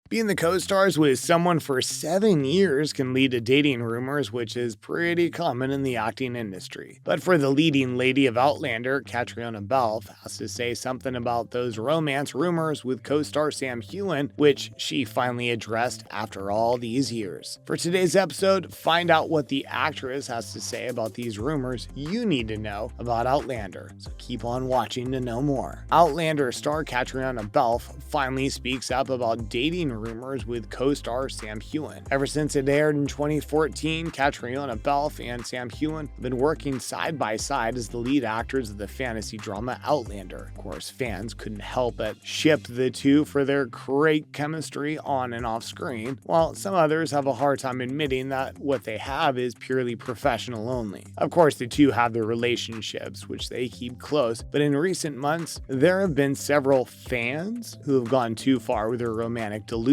Being the co-stars with someone for 7 years can lead to dating rumors, which is pretty common in the acting industry. But for the leading lady of Outlander, Catriona Balfe has to say something about those romance rumors with co-star Sam Heughan, which she finally addressed after all these years. For today's episode, find out what the actress has to say about these rumors you need to know about Outlander, so keep on watching to know more. Outlander star Catriona Balfe finally speaks up about dating rumors with co-star Sam Heughan. Ever since it aired in 2014, Catriona Balfe and Sam Heughan have been working side by side as the lead actors of the fantasy drama Outlander. Of course, fans couldn't help but ship the two for their great chemistry on and off screen, while some others have a hard time admitting that what they have is purely professional only. Of course, the two have their relationships, which they keep close, but in recent months, there have been several fans who have gone too far with their romantic delusions.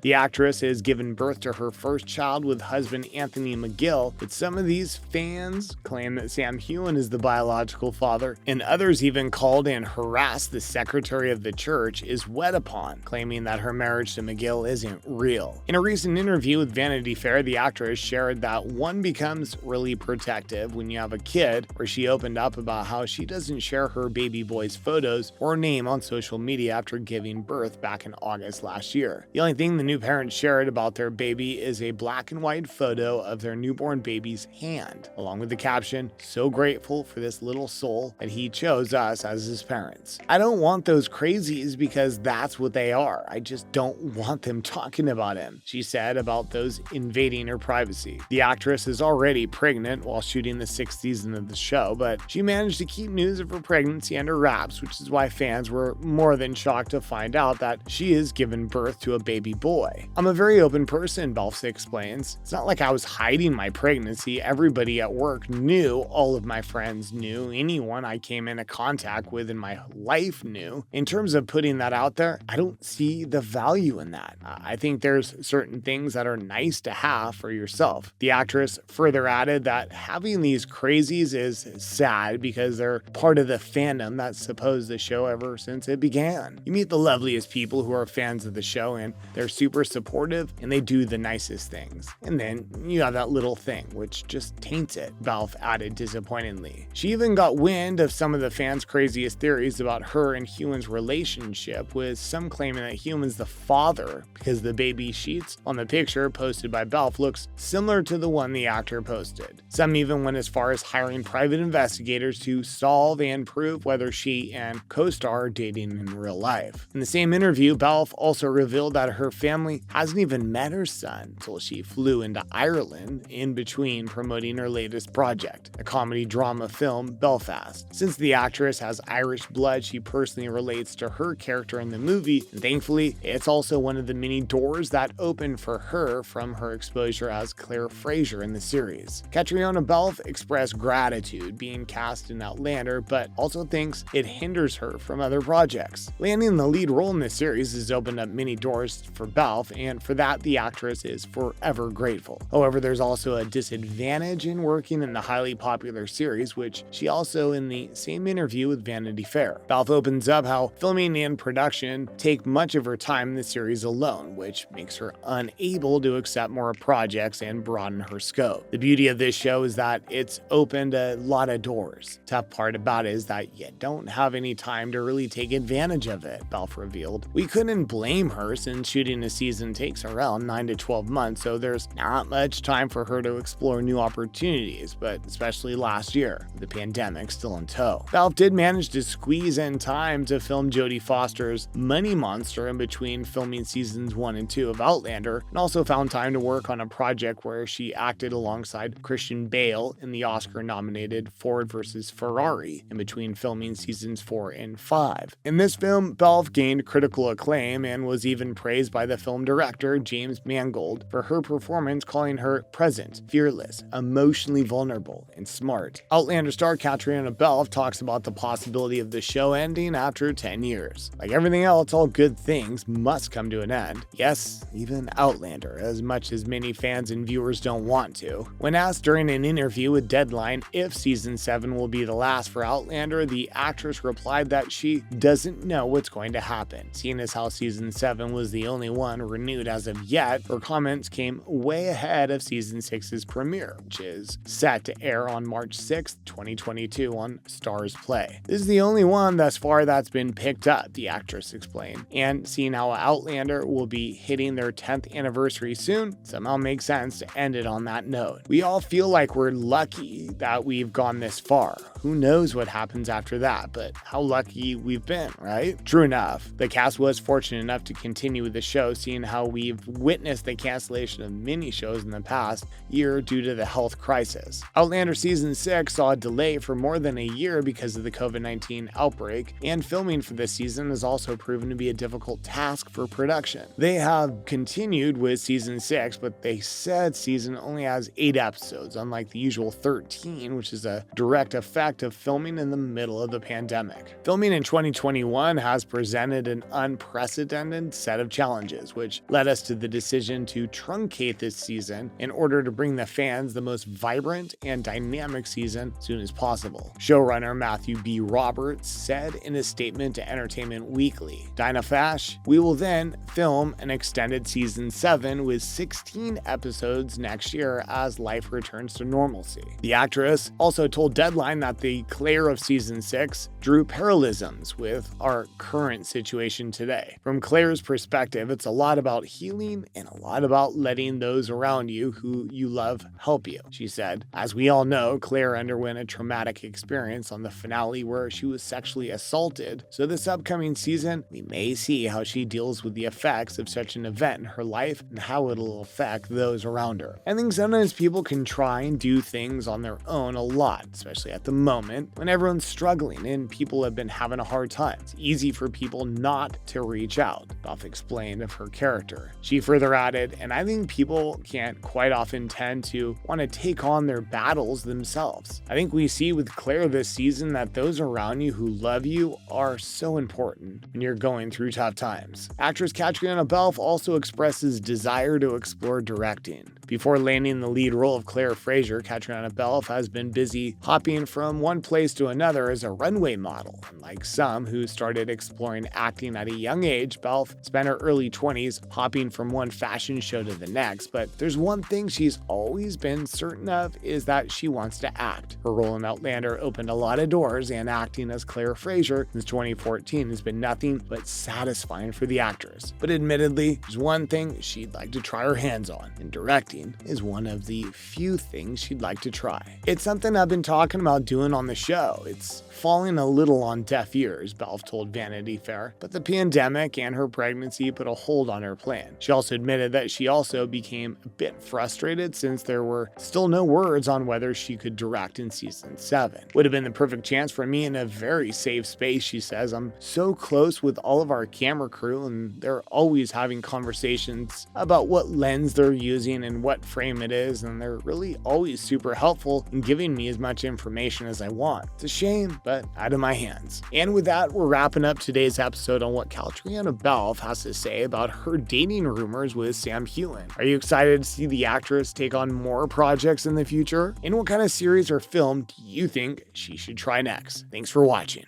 The actress has given birth to her first child with husband Tony McGill, but some of these fans claim that Sam Heughan is the biological father, and others even called and harassed the secretary of the church is wed upon, claiming that her marriage to McGill isn't real. In a recent interview with Vanity Fair, the actress shared that one becomes really protective when you have a kid, where she opened up about how she doesn't share her baby boy's photos or name on social media after giving birth back in August last year. The only thing the new parents shared about their baby is a black and white photo of their newborn baby's hand, along with the caption, "So grateful for this little soul that he chose us as his parents. I don't want those crazies because that's what they are. I just don't want them talking about him," she said about those invading her privacy. The actress is already pregnant while shooting the 6th season of the show, but she managed to keep news of her pregnancy under wraps, which is why fans were more than shocked to find out that she has given birth to a baby boy. "I'm a very open person," Balfe explains. "It's not like I was hiding my pregnancy. Everybody at work knew, all of my friends knew, anyone I came into contact with in my life knew. In terms of putting that out there, I don't see the value in that. I think there's certain things that are nice to have for yourself." The actress further added that having these crazies is sad because they're part of the fandom that supports the show ever since it began. You meet the loveliest people who are fans of the show, and they're super supportive and they do the nicest things. And then you have that little thing, which just taints it, Balfe added disappointingly. She even got wind of some of the fans' craziest theories about her and Heughan's relationship, with some claiming that Heughan's the father because the baby sheets on the picture posted by Balfe looks similar to the one the actor posted. Some even went as far as hiring private investigators to solve and prove whether she and co-star are dating in real life. In the same interview, Balfe also revealed that her family hasn't even met her son until she flew into Ireland in between promoting her latest project, a comedy drama film, Belfast. Since the actress has Irish blood, she personally relates to her character in the movie, and thankfully, it's also one of the many doors that opened for her from her exposure as Claire Fraser in the series. Catriona Balfe expressed gratitude being cast in Outlander, but also thinks it hinders her from other projects. Landing the lead role in the series has opened up many doors for Balfe, and for that the actress is forever grateful. However, there's also a disadvantage in working in the highly popular series, which she also in the same interview with Vanity Fair. Balfe opens up how filming and production take much of her time in the series alone, which makes her unable to accept more projects and broaden her scope. The beauty of this show is that it's opened a lot of doors. Tough part about it is that you don't have any time to really take advantage of it, Balfe revealed. "We couldn't blame her since shooting a season takes around 9 to 12 months, so there's not much time for her to explore new opportunities, but especially last year, with the pandemic still in tow." Balfe did manage to squeeze in time to film Jodie Foster's Money Monster in between filming seasons 1 and 2 of Outlander, and also found time to work on a project where she acted alongside Christian Bale in the Oscar-nominated Ford vs. Ferrari in between filming seasons 4 and 5. In this film, Balfe gained critical acclaim and was even praised by the film director James Mangold for her performance, calling her present, fearless, emotionally vulnerable, and smart. Outlander star Catriona Balfe talks about the possibility of the show ending after 10 years. Like everything else, all good things must come to an end. Yes, even Outlander, as much as many fans and viewers don't want to. When asked during an interview with Deadline if season 7 will be the last for Outlander, the actress replied that she doesn't know what's going to happen, seeing as how season 7 was was the only one renewed as of yet. Her comments came way ahead of season 6's premiere, which is set to air on March 6, 2022 on Starz Play. This is the only one thus far that's been picked up, the actress explained. And seeing how Outlander will be hitting their 10th anniversary soon, somehow makes sense to end it on that note. We all feel like we're lucky that we've gone this far. Who knows what happens after that, but how lucky we've been, right? True enough, the cast was fortunate enough to continue with the show, seeing how we've witnessed the cancellation of many shows in the past year due to the health crisis. Outlander season 6 saw a delay for more than a year because of the COVID-19 outbreak, and filming for this season has also proven to be a difficult task for production. They have continued with season 6, but they said season only has 8 episodes, unlike the usual 13, which is a direct effect of filming in the middle of the pandemic. Filming in 2021 has presented an unprecedented set of challenges, which led us to the decision to truncate this season in order to bring the fans the most vibrant and dynamic season as soon as possible. Showrunner Matthew B. Roberts said in a statement to Entertainment Weekly, "Dinah Fash, we will then film an extended season 7 with 16 episodes next year as life returns to normalcy." The actress also told Deadline that the Claire of season 6 drew parallelisms with our current situation today. From Claire's perspective, it's a lot about healing and a lot about letting those around you who you love help you, she said. As we all know, Claire underwent a traumatic experience on the finale where she was sexually assaulted, so this upcoming season, we may see how she deals with the effects of such an event in her life and how it'll affect those around her. I think sometimes people can try and do things on their own a lot, especially at the moment when everyone's struggling and people have been having a hard time. It's easy for people not to reach out, Balfe explained of her character. She further added, and I think people can't quite often tend to want to take on their battles themselves. I think we see with Claire this season that those around you who love you are so important when you're going through tough times. Actress Catriona Balfe also expresses desire to explore directing. Before landing the lead role of Claire Fraser, Catriona Balfe has been busy hopping from one place to another as a runway model. Unlike some who started exploring acting at a young age, Balfe spent her early 20s hopping from one fashion show to the next, but there's one thing she's always been certain of is that she wants to act. Her role in Outlander opened a lot of doors, and acting as Claire Fraser since 2014 has been nothing but satisfying for the actress. But admittedly, there's one thing she'd like to try her hands on, and directing is one of the few things she'd like to try. It's something I've been talking about doing on the show. It's falling a little on deaf ears, Balfe told Vanity Fair, but the pandemic and her pregnancy put a hold on her plan. She also admitted that she also became a bit frustrated since there were still no words on whether she could direct in season 7. Would have been the perfect chance for me in a very safe space, she says. I'm so close with all of our camera crew, and they're always having conversations about what lens they're using and what frame it is, and they're really always super helpful in giving me as much information as I want. It's a shame, but out of my hands. And with that, we're wrapping up today's episode on what Catriona Balfe has to say about her dating rumors with Sam Heughan. Are you excited to see the actress take on more projects in the future? And what kind of series or film do you think she should try next? Thanks for watching.